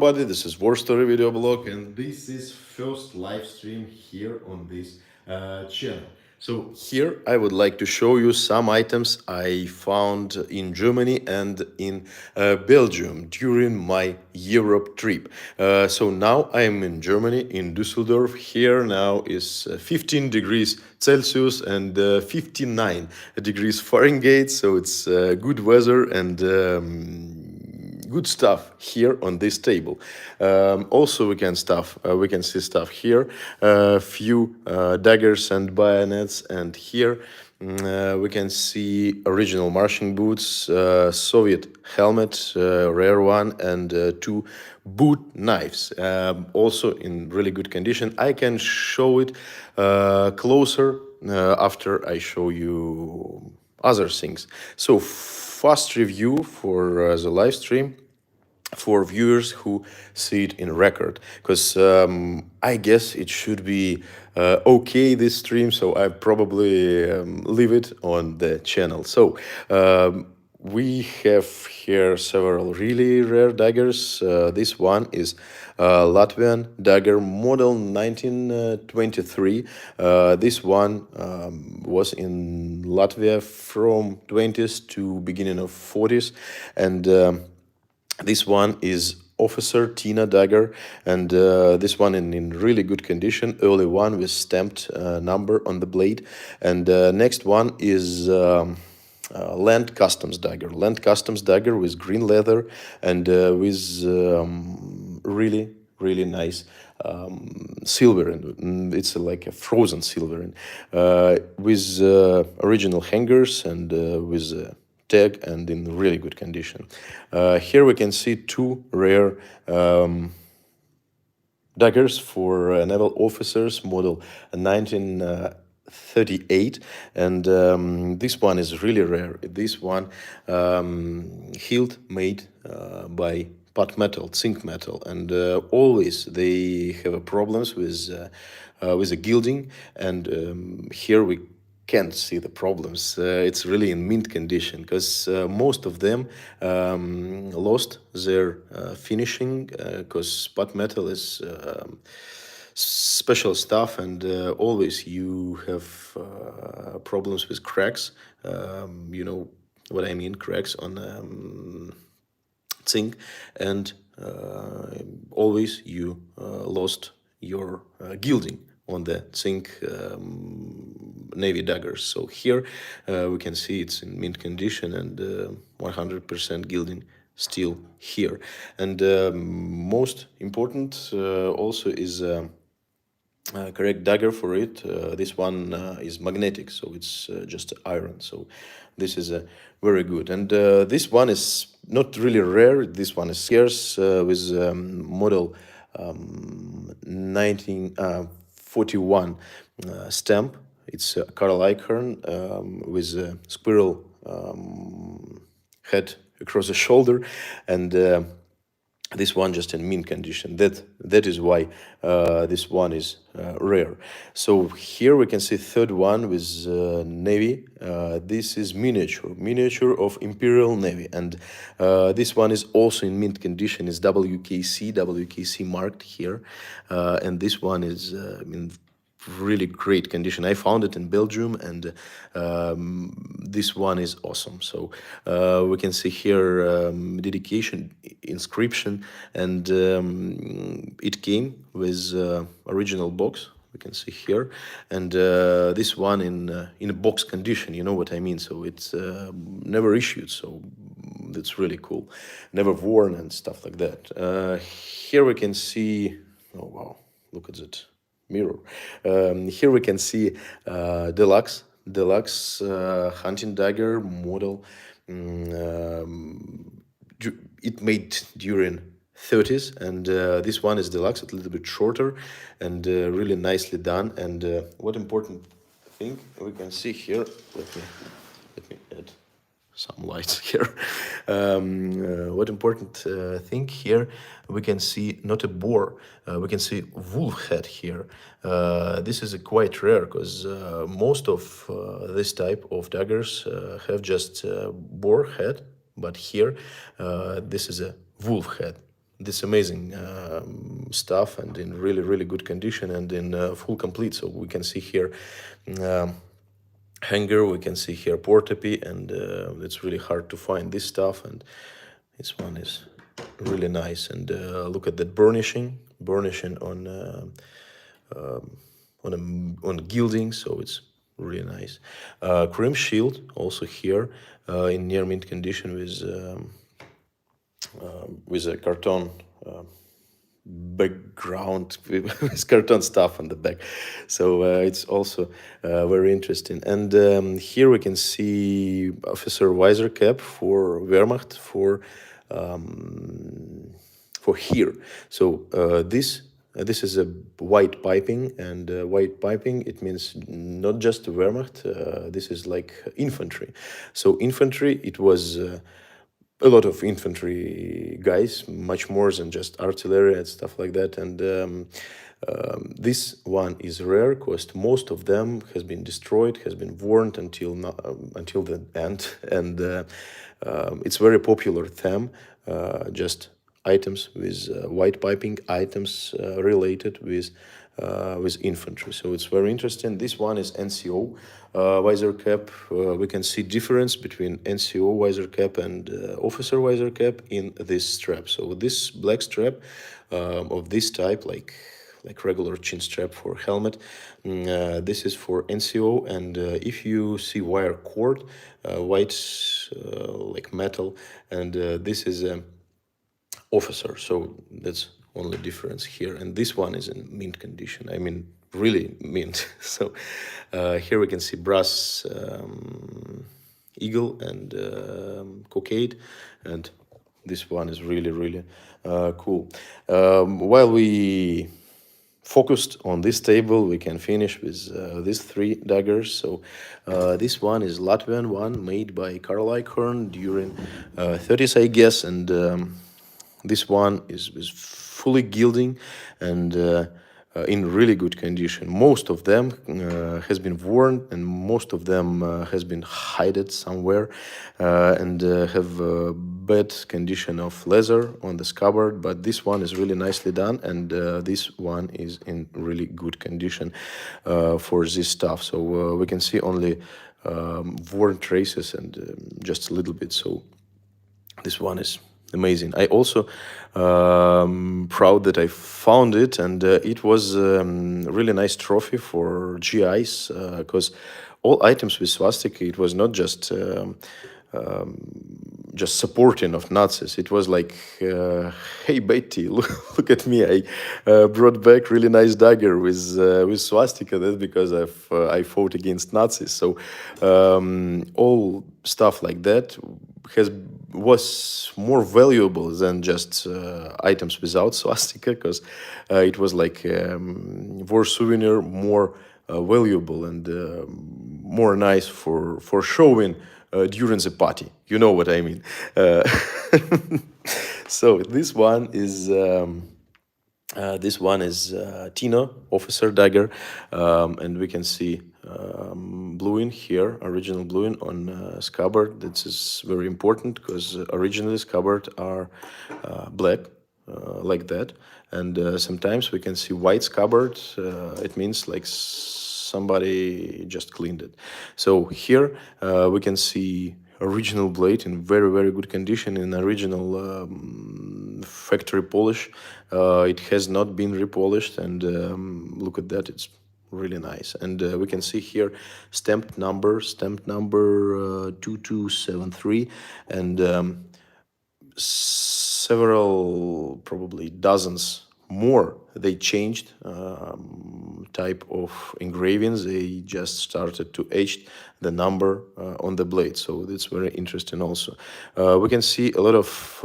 Everybody, this is War Story Video Blog, and this is first live stream here on this channel. So here I would like to show you some items I found in Germany and in Belgium during my Europe trip. So now I am in Germany, in Düsseldorf. Here now is 15 degrees Celsius and 59 degrees Fahrenheit. So it's good weather and good stuff here on this table. Also, we can see stuff here. Few daggers and bayonets, and here we can see original marching boots, Soviet helmet, rare one, and two boot knives, also in really good condition. I can show it closer after I show you other things. So fast review for the live stream for viewers who see it in record, because I guess it should be okay this stream, so I probably leave it on the channel. So we have here several really rare daggers. This one is Latvian dagger model 1923. This one was in Latvia from 20s to beginning of 40s, and this one is Officer Tina dagger, and this one in really good condition, early one with stamped number on the blade. And next one is Land Customs dagger. Land Customs dagger with green leather and with really nice silver, and it's like a frozen silver, with original hangers and with tag and in really good condition. Here we can see two rare daggers for naval officers, model 1938, and this one is really rare. This one hilt made by pot metal, zinc metal, and always they have problems with the gilding, and here we can't see the problems. It's really in mint condition, because most of them lost their finishing, because pot metal is special stuff, and always you have problems with cracks. You know what I mean, cracks on zinc, and always you lost your gilding on the zinc navy daggers. So here we can see it's in mint condition, and 100% gilding still here. And most important also is correct dagger for it. This one is magnetic, so it's just iron. So this is very good. And this one is not really rare. This one is scarce, with model 1941 stamp. It's a Carl Icahn with a squirrel head across the shoulder, and this one just in mint condition. That is why this one is rare. So here we can see third one with navy. This is miniature of Imperial Navy, and this one is also in mint condition. Is WKC marked here, and this one is in really great condition. I found it in Belgium, and this one is awesome. So we can see here dedication inscription, and it came with original box. We can see here, and this one in a box condition. You know what I mean? So it's never issued. So that's really cool. Never worn and stuff like that. Here we can see. Oh wow! Look at it. Mirror. Here we can see deluxe hunting dagger model. It made during 30s, and this one is deluxe, a little bit shorter, and really nicely done. And what important thing we can see here? Let me add some lights here. What important thing here, we can see not a boar, we can see wolf head here. This is quite rare, because most of this type of daggers have just boar head, but here this is a wolf head. this amazing stuff, and in really good condition, and in full complete. So we can see here hanger, we can see here portapy, and it's really hard to find this stuff, and this one is really nice. And look at that burnishing on gilding, so it's really nice. Cream shield also here in near mint condition with a carton background with carton stuff on the back, so it's also very interesting. And here we can see officer visor cap for Wehrmacht for here. So this is a white piping, and white piping, it means not just Wehrmacht, this is like infantry. So infantry, it was a lot of infantry guys, much more than just artillery and stuff like that. And this one is rare because most of them has been destroyed, has been worn until until the end, and it's very popular theme, just items with white piping, items related with infantry. So it's very interesting. This one is Nco visor cap. We can see difference between Nco visor cap and officer visor cap in this strap. So this black strap of this type, like regular chin strap for helmet, this is for Nco. And if you see wire cord, white like metal, and this is a officer, so that's only difference here. And this one is in mint condition, I mean really mint. So here we can see brass eagle and cockade, and this one is really cool. While we focused on this table, we can finish with these three daggers. So this one is Latvian one, made by Karl Eichhorn during 30s, I guess, and this one is fully gilding and in really good condition. Most of them has been worn, and most of them has been hidden somewhere, and have bad condition of leather on the scabbard. But this one is really nicely done, and this one is in really good condition for this stuff. So we can see only worn traces and just a little bit. So this one is amazing. I also proud that I found it, and it was really nice trophy for GIs, because all items with swastika, it was not just supporting of Nazis. It was like, hey Betty, look at me, I brought back really nice dagger with swastika. That's because I fought against Nazis. So all stuff like that was more valuable than just items without swastika, because it was like war souvenir, more valuable and more nice for showing during the party. You know what I mean. So this one is Tino officer dagger, and we can see bluing here, original bluing on scabbard. This is very important because originally scabbard are black, like that, and sometimes we can see white scabbard. It means like somebody just cleaned it. So here we can see original blade in very good condition, in original factory polish. It has not been repolished, and look at that, it's really nice. And we can see here stamped number 2273, and several, probably dozens more. They changed type of engravings. They just started to etch the number on the blade, so that's very interesting. Also we can see a lot of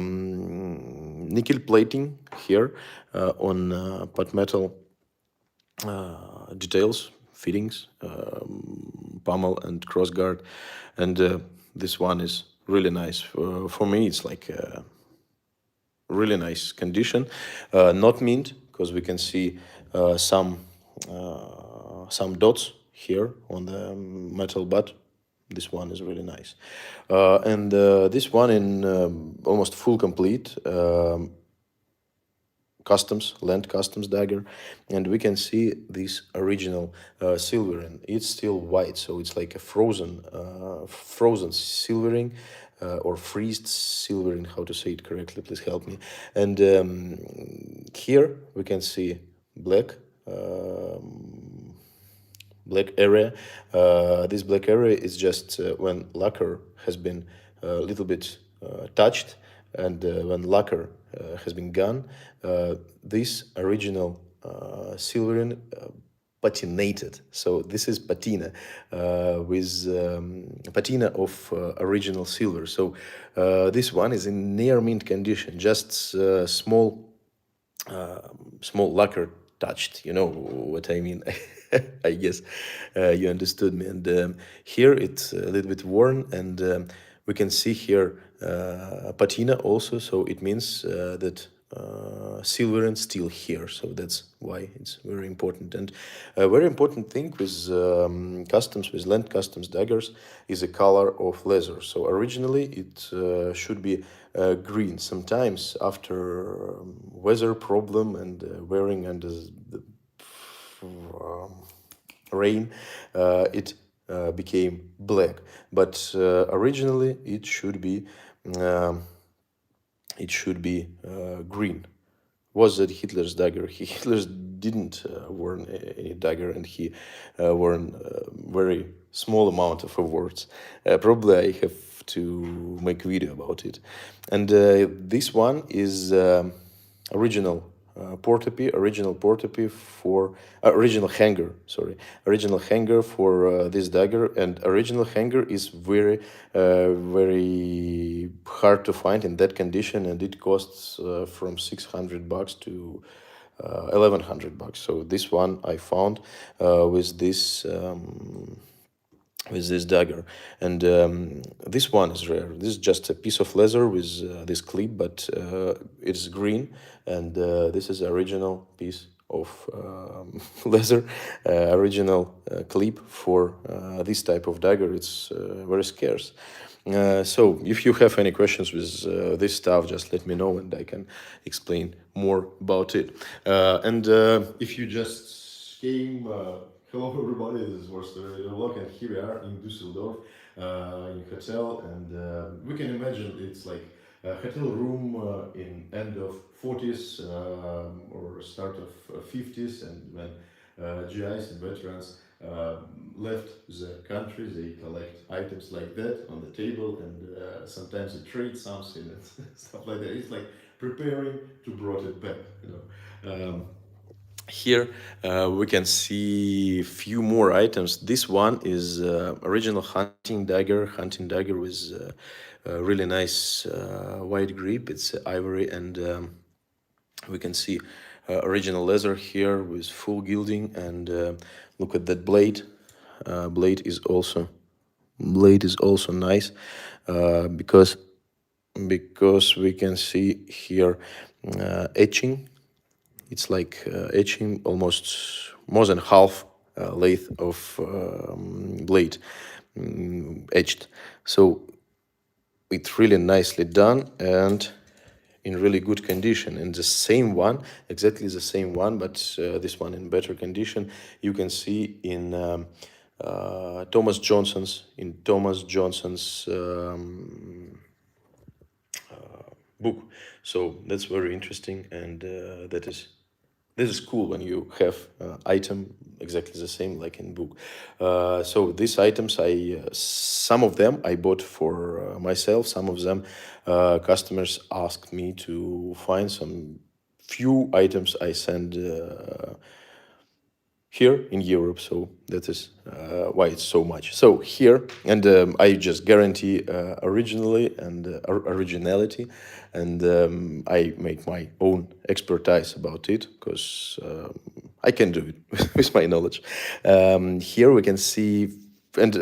nickel plating here on pot metal details, fittings, pommel and crossguard, and this one is really nice. For me, it's like really nice condition, not mint, because we can see some dots here on the metal, but this one is really nice. And this one in almost full complete, customs, land customs dagger, and we can see this original silvering. It's still white, so it's like a frozen silvering, or freezed silvering. How to say it correctly? Please help me. And here we can see black. Black area. This black area is just when lacquer has been a little bit touched, and when lacquer has been gone, this original silvering patinated. So this is patina, with patina of original silver. So this one is in near mint condition, just small lacquer touched. You know what I mean? I guess you understood me. And here it's a little bit worn, and we can see here patina also. So it means that silver still here. So that's why it's very important. And a very important thing with customs, with land customs daggers, is the color of leather. So originally it should be green. Sometimes after weather problem and wearing under the rain, it became black. But originally um, it should be green. Was that Hitler's dagger? Hitler didn't wear any dagger, and he wore a very small amount of awards. Probably I have to make video about it. And this one is original portapie for original hanger. Sorry, original hanger for this dagger, and original hanger is very hard to find in that condition, and it costs from $600 to $1,100. So this one I found with this. With this dagger, and this one is rare. This is just a piece of leather with this clip, but it's green, and this is original piece of leather, original clip for this type of dagger. It's very scarce. So if you have any questions with this stuff, just let me know and I can explain more about it. And if you just came, hello everybody, this is Worcester Radio Vlog, and here we are in Düsseldorf, in hotel, and we can imagine it's like a hotel room in end of 40s or start of 50s, and when GIs and veterans left the country, they collect items like that on the table, and sometimes they trade something and stuff like that. It's like preparing to brought it back, you know. Here we can see few more items. This one is original hunting dagger with a really nice white grip. It's ivory, and we can see original leather here with full gilding, and look at that blade. Blade is also nice, because we can see here etching. It's like etching almost more than half length of blade etched. So it's really nicely done and in really good condition. And the same one, exactly the same one, but this one in better condition, you can see in Thomas Johnson's book. So that's very interesting, and this is cool when you have item exactly the same like in book. So these items, some of them I bought for myself. Some of them customers asked me to find. Some few items I send here in Europe, so that is why it's so much. So here, and I just guarantee originality, and I make my own expertise about it, because I can do it with my knowledge. Here we can see, and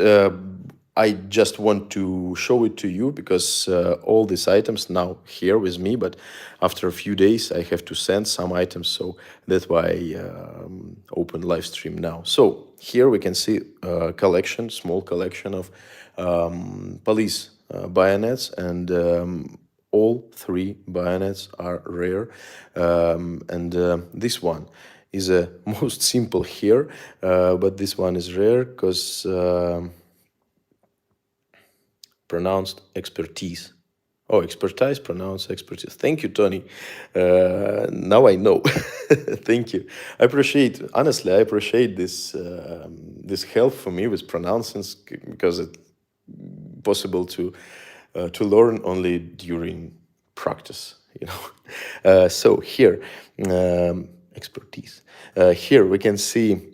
I just want to show it to you, because all these items now here with me, but after a few days I have to send some items, so that's why I open live stream now. So here we can see a small collection of police bayonets, and all three bayonets are rare, and this one is a most simple here, but this one is rare because pronounced expertise. Oh, expertise, pronounced expertise. Thank you, Tony. Now I know. Thank you. I appreciate, honestly, I appreciate this help for me with pronouncing because it's possible to learn only during practice, you know. So here, expertise. Here we can see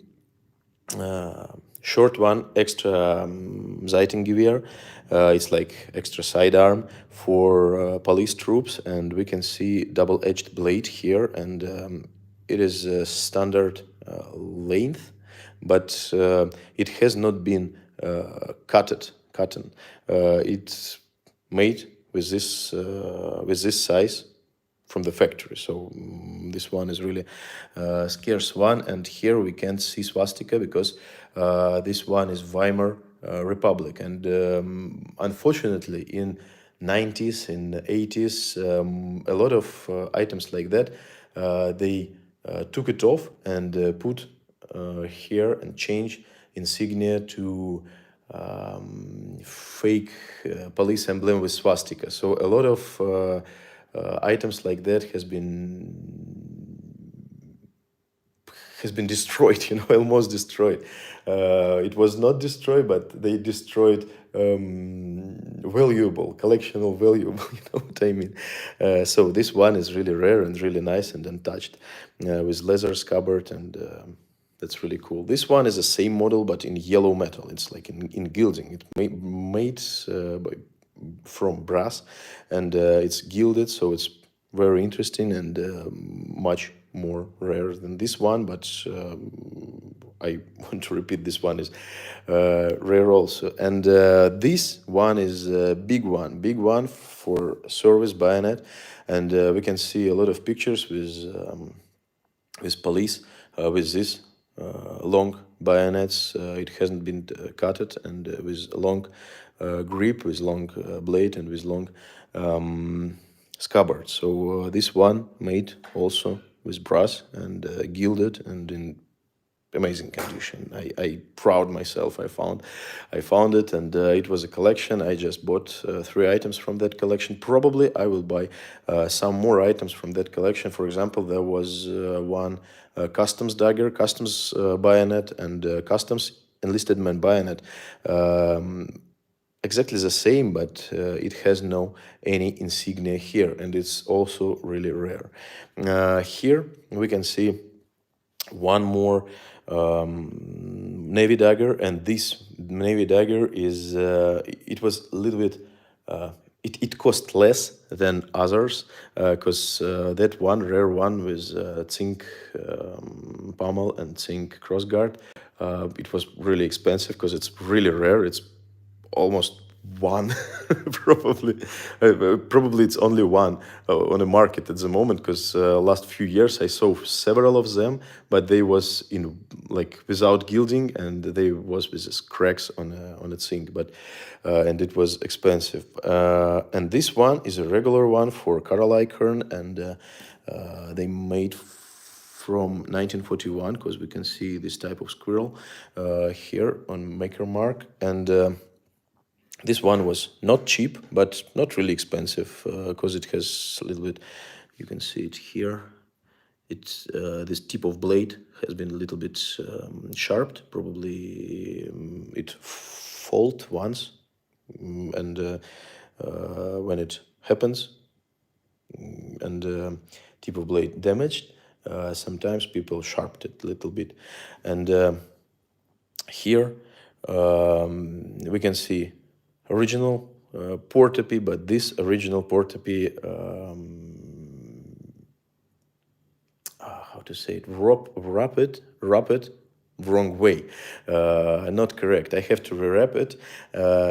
short one, extra Seitengewehr. It's like extra sidearm for police troops, and we can see double-edged blade here, and it is a standard length, but it has not been cutted. It's made with this size from the factory. So this one is really scarce one, and here we can't see swastika because this one is Weimar Republic, and unfortunately in 90s, in 80s, a lot of items like that, they took it off and put here and change insignia to fake police emblem with swastika. So a lot of items like that has been destroyed, you know, almost destroyed. It was not destroyed, but they destroyed valuable, collectional valuable, you know what I mean? So this one is really rare and really nice and untouched with leather scabbard, and that's really cool. This one is the same model, but in yellow metal. It's like in gilding. It's made from brass, and it's gilded, so it's very interesting and much more rare than this one, but I want to repeat, this one is rare also. And this one is a big one for service bayonet, and we can see a lot of pictures with police with this long bayonets. It hasn't been cutted, and with long grip, with long blade, and with long scabbard. So this one made also with brass and gilded and in amazing condition. I proud myself. I found it, and it was a collection. I just bought 3 items from that collection. Probably I will buy some more items from that collection. For example, there was one customs dagger, customs bayonet, and customs enlisted man bayonet. Exactly the same, but it has no any insignia here, and it's also really rare. Here we can see one more navy dagger, and this navy dagger is it was a little bit it cost less than others because that one rare one with zinc pommel and zinc crossguard, it was really expensive because it's really rare. It's almost one probably probably it's only one on the market at the moment, because last few years I saw several of them, but they was in like without gilding, and they was with this cracks on its zinc, but and it was expensive. And this one is a regular one for Karolai Kern, and they made from 1941, because we can see this type of squirrel here on maker mark. And this one was not cheap, but not really expensive, because it has a little bit, you can see it here. It's this tip of blade has been a little bit sharpened. Probably it fault once, and when it happens, and tip of blade damaged, sometimes people sharpened it a little bit. And here we can see original portapie, but this original portapie, how to say it, wrap it wrong way, not correct. I have to rewrap it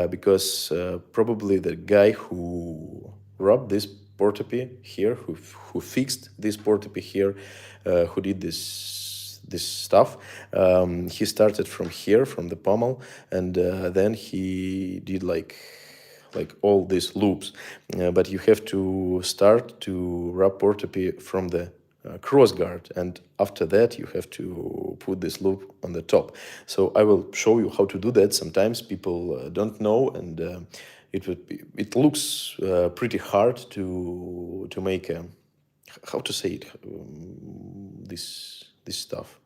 because probably the guy who wrapped this portapie here, who fixed this portapie here, who did this stuff, he started from here, from the pommel, and then he did like like all these loops, but you have to start to wrap portopee from the cross guard, and after that you have to put this loop on the top. So I will show you how to do that. Sometimes people don't know, and it looks pretty hard to make a, how to say it, this stuff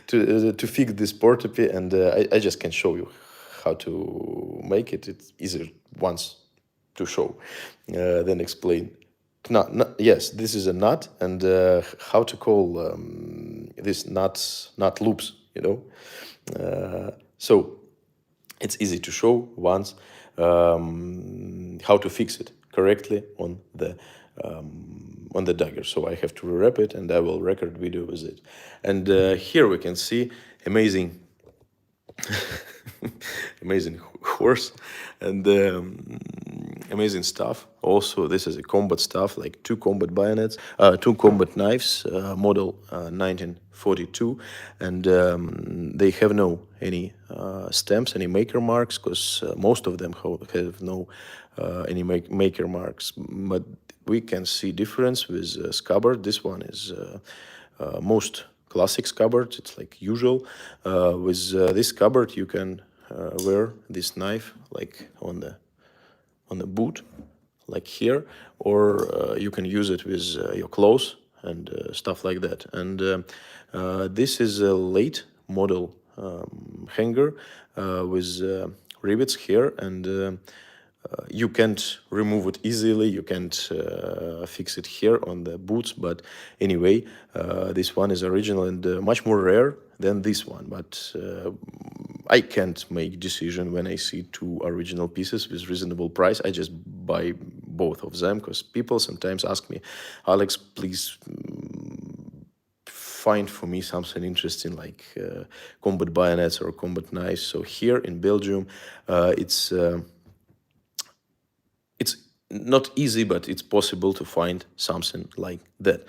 to fix this portopee, and I just can show you how to make it. It's easier once to show than explain. Yes, this is a nut, and how to call these nuts nut loops, you know. So it's easy to show once how to fix it correctly on the Dagger. So I have to rewrap it, and I will record video with it. And here we can see amazing amazing horse and amazing stuff. Also, this is a combat stuff, like two combat bayonets, two combat knives, model 1942, and they have no any stamps, any maker marks, because most of them have no any maker marks. But we can see difference with scabbard. This one is most classic scabbard. It's like usual. With this scabbard, you can wear this knife like on the boot, like here, or you can use it with your clothes and stuff like that. And this is a late model hanger with rivets here, and you can't remove it easily, you can't fix it here on the boots, but anyway, this one is original and much more rare than this one. But I can't make decision when I see two original pieces with reasonable price. I just buy both of them, because people sometimes ask me, Alex, please find for me something interesting like combat bayonets or combat knives. So here in Belgium, it's not easy, but it's possible to find something like that.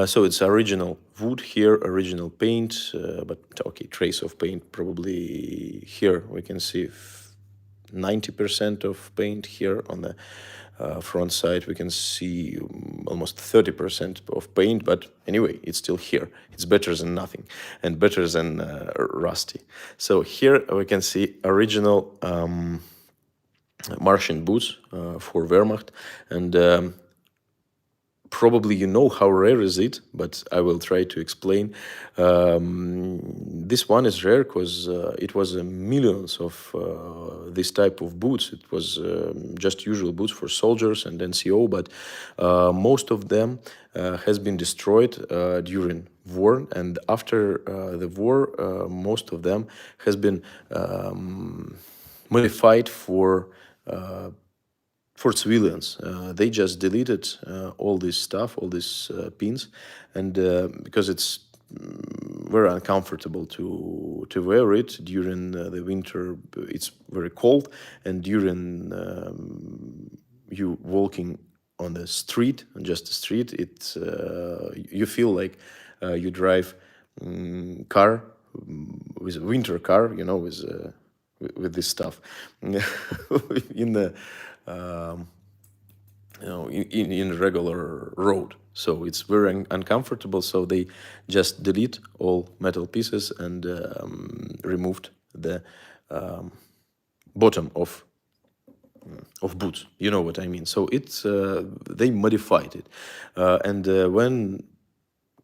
So it's original wood here, original paint, but okay, trace of paint probably here. We can see 90% of paint here on the front side. We can see almost 30% of paint, but anyway, it's still here. It's better than nothing, and better than rusty. So here we can see original Martian boots for Wehrmacht, and probably you know how rare is it, but I will try to explain. This one is rare because it was millions of this type of boots. It was just usual boots for soldiers and NCO, but most of them has been destroyed during war, and after the war, most of them has been modified for civilians. They just deleted all this stuff, all these pins, and because it's very uncomfortable to wear it during the winter. It's very cold, and during you walking on the street, just the street, it's you feel like you drive car with a winter car, you know, with this stuff in the you know, in regular road. So it's very uncomfortable. So they just delete all metal pieces and removed the bottom of boots. You know what I mean? So it's they modified it, and when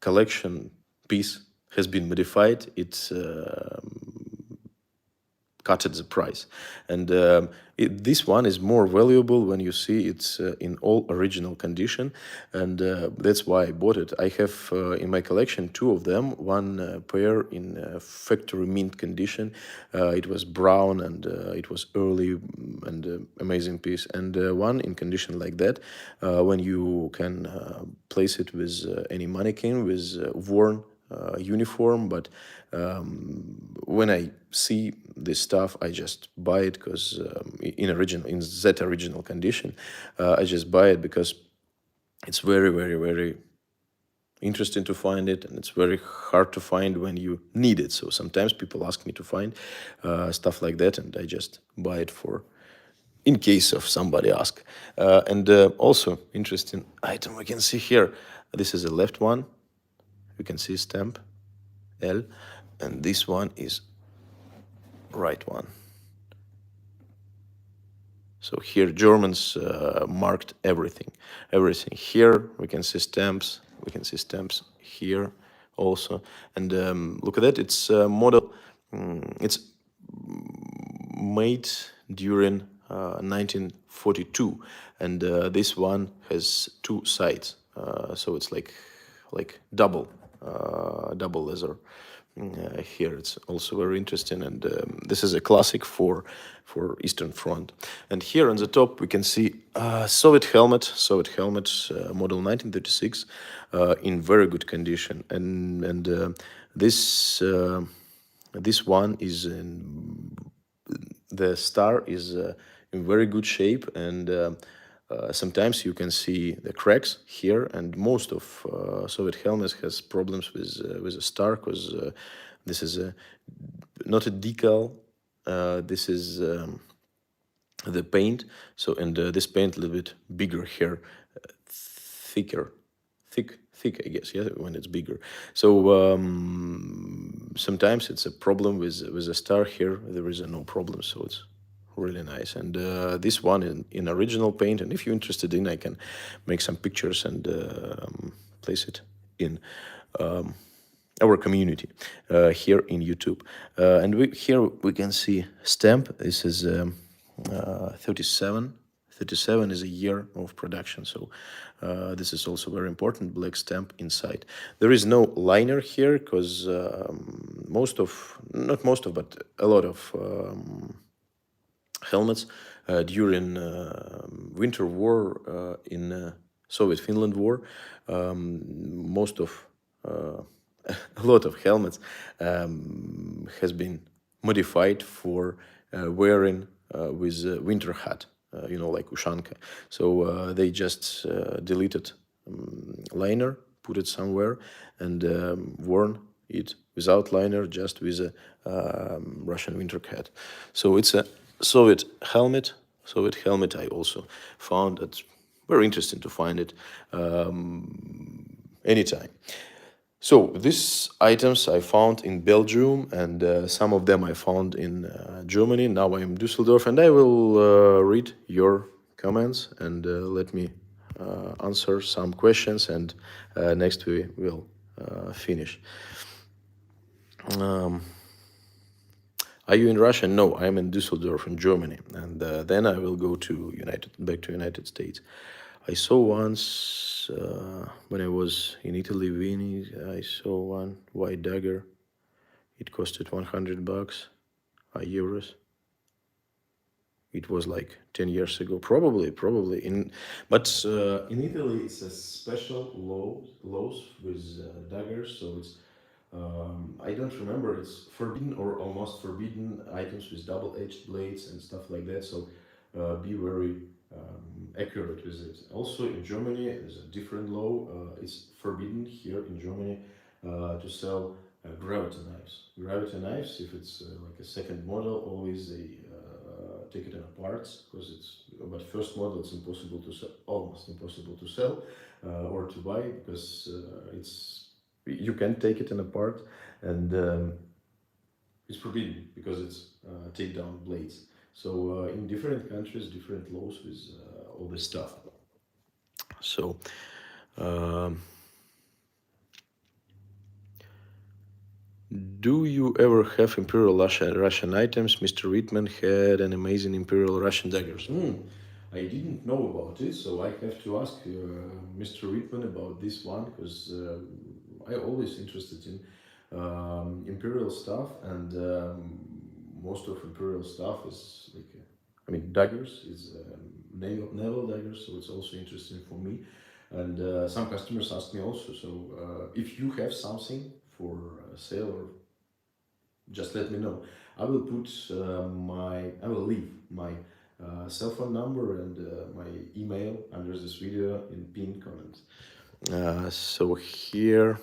collection piece has been modified, it's cut at the price, and this one is more valuable when you see it's in all original condition, and that's why I bought it. I have in my collection two of them, one pair in factory mint condition. It was brown, and it was early and amazing piece, and one in condition like that, when you can place it with any mannequin with worn uniform. But when I see this stuff, I just buy it because in that original condition, I just buy it because it's very, very, very interesting to find it, and it's very hard to find when you need it. So sometimes people ask me to find stuff like that, and I just buy it for in case of somebody ask. And also interesting item we can see here. This is the left one. You can see stamp L, and this one is right one. So here Germans marked everything. Everything here we can see stamps. We can see stamps here also. And look at that. It's model. It's made during 1942, and this one has two sides. So it's like double leather. Here it's also very interesting, and this is a classic for Eastern Front. And here on the top we can see Soviet helmet, model 1936, in very good condition, and this one is in, the star is in very good shape, and sometimes you can see the cracks here, and most of Soviet helmets has problems with a star, because this is not a decal, this is the paint. So, and this paint a little bit bigger here, thicker, thick, I guess, yeah, when it's bigger. So sometimes it's a problem with a star. Here there is no problem, so it's really nice. And this one in original paint, and if you're interested in, I can make some pictures and place it in our community here in YouTube. And here we can see stamp. This is 37. 37 is a year of production, so this is also very important, black stamp inside. There is no liner here, because not most of, but a lot of helmets during winter war in Soviet Finland war, most of a lot of helmets has been modified for wearing with a winter hat, like Ushanka. So they just deleted liner, put it somewhere, and worn it without liner, just with a Russian winter hat. So it's a Soviet helmet. I also found it very interesting to find it anytime. So these items I found in Belgium, and some of them I found in Germany. Now I'm in Düsseldorf, and I will read your comments, and let me answer some questions, and next we will finish. Are you in Russia? No, I'm in Düsseldorf in Germany, and then I will go to back to United States. I saw once when I was in Italy, Venice. I saw one white dagger. It costed $100, euros. It was like 10 years ago, probably but in Italy it's a special laws with daggers, so it's I don't remember, it's forbidden or almost forbidden items with double-edged blades and stuff like that, so be very accurate with it. Also in Germany there's a different law. It's forbidden here in Germany to sell gravity knives. Gravity knives, if it's like a second model, always they take it in parts, because but first model it's impossible to sell, almost impossible to sell or to buy, because you can take it in apart, and it's forbidden because it's take down blades. So in different countries, different laws with all this stuff. So do you ever have Imperial Russian items? Mr. Whitman had an amazing Imperial Russian daggers. I didn't know about it, so I have to ask Mr. Whitman about this one, because I always interested in Imperial stuff, and most of Imperial stuff is like, daggers is naval daggers, so it's also interesting for me. And some customers ask me also, so if you have something for sale, or just let me know. I will put I will leave my cell phone number and my email under this video in pinned comments. So here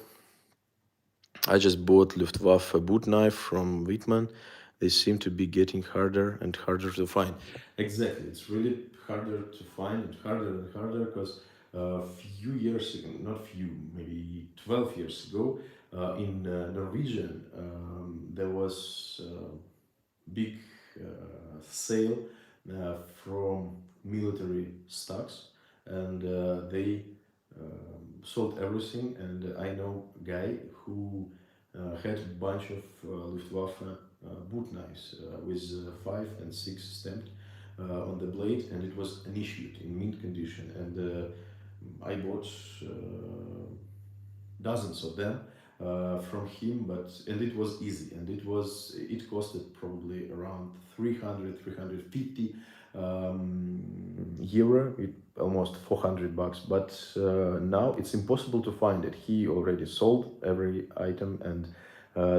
I just bought Luftwaffe boot knife from Whitman. they seem to be getting harder and harder to find. Exactly, it's really harder to find and harder because a few years ago, not few, maybe 12 years ago, in Norwegian, there was big sale from military stocks, and they sold everything. And I know a guy who had a bunch of Luftwaffe boot knives with 5 and 6 stamped on the blade, and it was unissued in mint condition. And I bought dozens of them from him, but and it was easy, and it costed probably around 350 euro, almost $400. But now it's impossible to find it. He already sold every item, and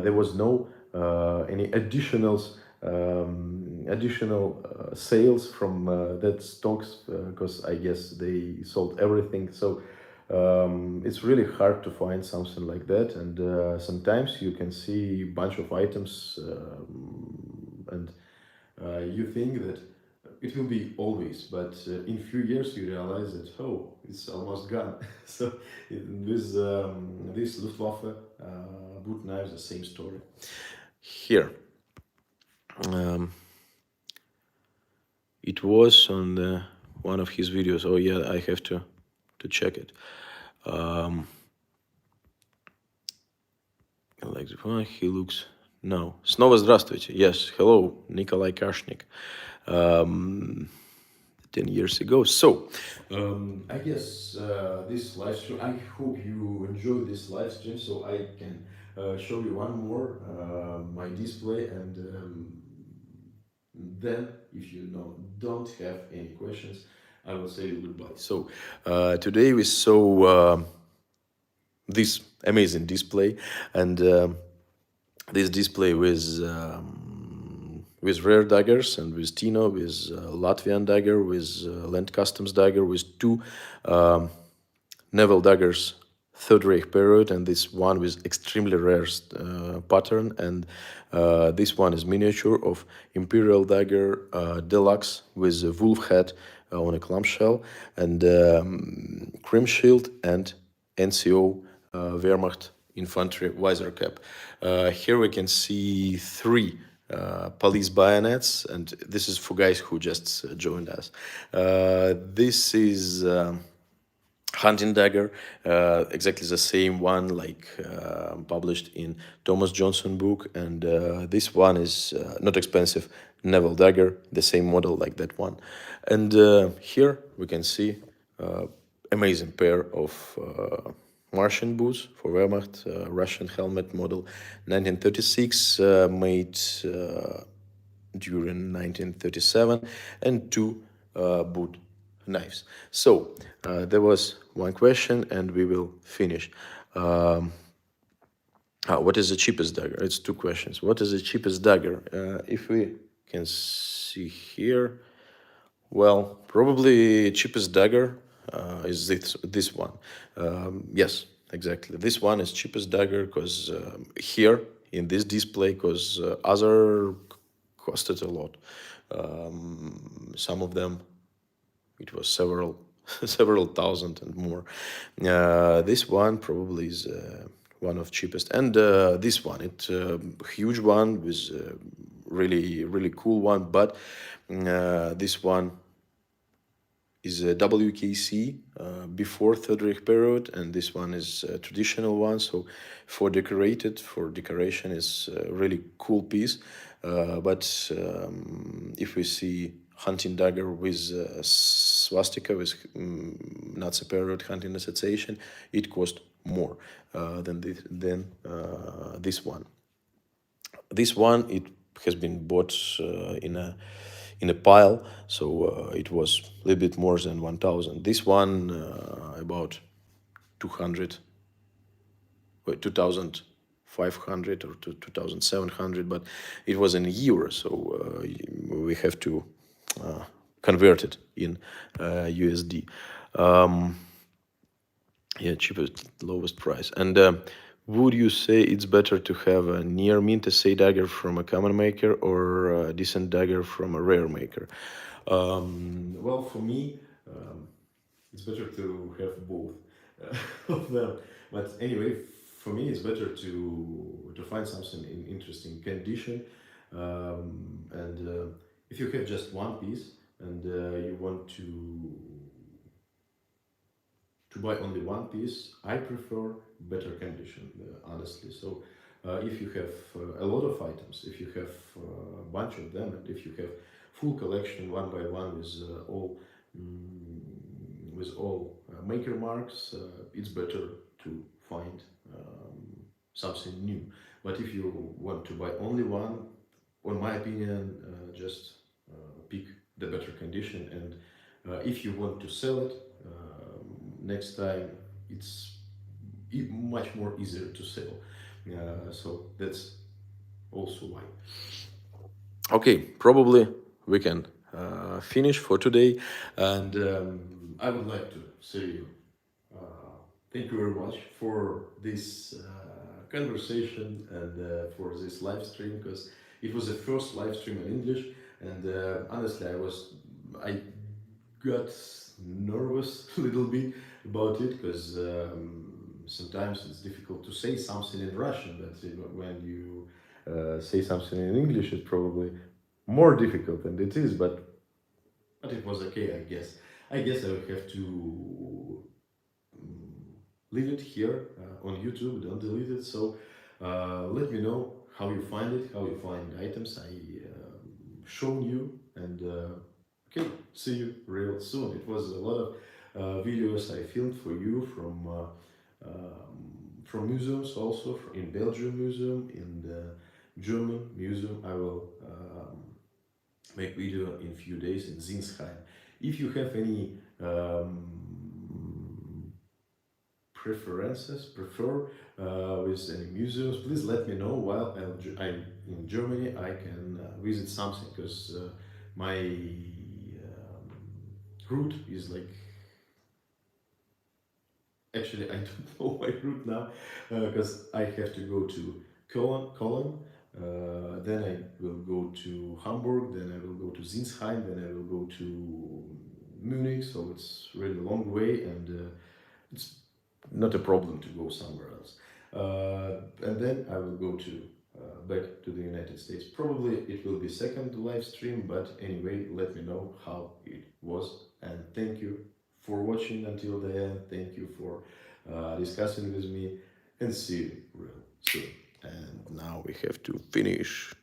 there was no any additional sales from that stocks, because I guess they sold everything. So it's really hard to find something like that, and sometimes you can see a bunch of items, and you think that it will be always, but in few years you realize that, oh, it's almost gone. So with this Luftwaffe boot knives, the same story. Here, it was on one of his videos. Oh yeah, I have to check it. Like he looks. No. Снова здравствуйте. Yes. Hello, Nikolai Kashnik. 10 years ago. So, I guess this live stream, I hope you enjoy this live stream, so I can show you one more, my display, and then, if you don't have any questions, I will say goodbye. So, today we saw this amazing display, and this display with rare daggers, and with Tino, with Latvian dagger, with Land Customs dagger, with two naval daggers, Third Reich period, and this one with extremely rare pattern, and this one is miniature of Imperial dagger deluxe with a wolf head on a clamshell, and cream shield, and Nco Wehrmacht infantry visor cap. Here we can see three police bayonets, and this is for guys who just joined us. This is hunting dagger, exactly the same one like published in Thomas Johnson book, and this one is not expensive naval dagger, the same model like that one. And here we can see amazing pair of Martian boots for Wehrmacht, Russian helmet model 1936, made during 1937, and two boot knives. So there was one question, and we will finish. What is the cheapest dagger? It's two questions. What is the cheapest dagger? If we can see here, well, probably cheapest dagger is this one. Yes, exactly. This one is cheapest dagger, because here in this display, because other costed a lot. Some of them, it was several several thousand and more. This one probably is one of cheapest, and this one, it's a huge one with really cool one, but this one is a WKC before Third Reich period, and this one is a traditional one. So for decoration is a really cool piece. But if we see hunting dagger with swastika, with Nazi period hunting association, it cost more than this one. This one, it has been bought in a pile, so it was a little bit more than 1,000. This one about 2,500 or 2,700, but it was in euro, so we have to convert it in USD. Yeah, cheapest, lowest price. And Would you say it's better to have a near mint SA dagger from a common maker or a decent dagger from a rare maker? Well, for me, um, it's better to have both of them. But anyway, for me, it's better to find something in interesting condition. And if you have just one piece and you want to buy only one piece, I prefer better condition, honestly. So if you have a lot of items, if you have a bunch of them, and if you have full collection one by one with all maker marks, it's better to find something new. But if you want to buy only one, on my opinion, just pick the better condition. And if you want to sell it next time, it's much more easier to sell. So that's also why. Okay, probably we can finish for today. And I would like to say you thank you very much for this conversation and for this live stream, because it was the first live stream in English. And honestly, I got nervous a little bit about it, because sometimes it's difficult to say something in Russian, but when you say something in English, it's probably more difficult than it is. But it was okay, I guess. I guess I will have to leave it here on YouTube. Don't delete it. So let me know how you find it, how you find items I shown you, and okay, see you real soon. It was a lot of videos I filmed for you from museums, also in Belgium museum, in the German museum. I will make video in few days in Zinsheim. If you have any prefer with any museums, please let me know. While I'm in Germany, I can visit something, because my route is like, actually I don't know my route now, because I have to go to Cologne, then I will go to Hamburg, then I will go to Zinsheim, then I will go to Munich. So it's really a long way, and it's not a problem to go somewhere else. And then I will go to back to the United States. Probably it will be second live stream, but anyway, let me know how it was. And thank you for watching until the end. Thank you for discussing with me, and see you real soon. And now we have to finish.